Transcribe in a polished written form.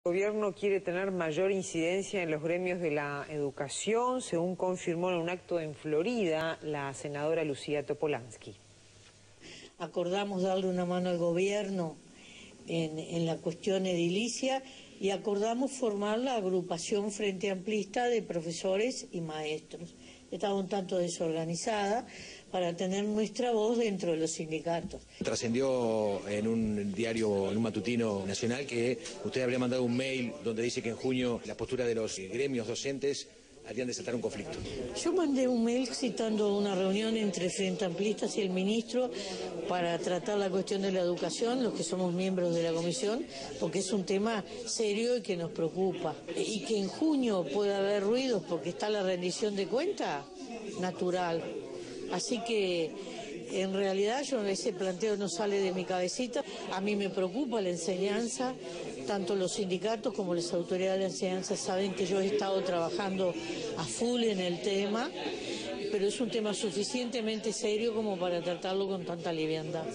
El gobierno quiere tener mayor incidencia en los gremios de la educación, según confirmó en un acto en Florida la senadora Lucía Topolansky. Acordamos darle una mano al gobierno en la cuestión edilicia y acordamos formar la agrupación Frente Amplista de profesores y maestros. Estaba un tanto desorganizada para tener nuestra voz dentro de los sindicatos. Trascendió en un diario, en un matutino nacional, que usted habría mandado un mail donde dice que en junio la postura de los gremios docentes harían desatar un conflicto. Yo mandé un mail citando una reunión entre Frente Amplistas y el ministro para tratar la cuestión de la educación, los que somos miembros de la comisión, porque es un tema serio y que nos preocupa. Y que en junio pueda haber ruidos porque está la rendición de cuentas, natural. Así que en realidad ese planteo no sale de mi cabecita. A mí me preocupa la enseñanza, tanto los sindicatos como las autoridades de enseñanza saben que yo he estado trabajando a full en el tema, pero es un tema suficientemente serio como para tratarlo con tanta liviandad.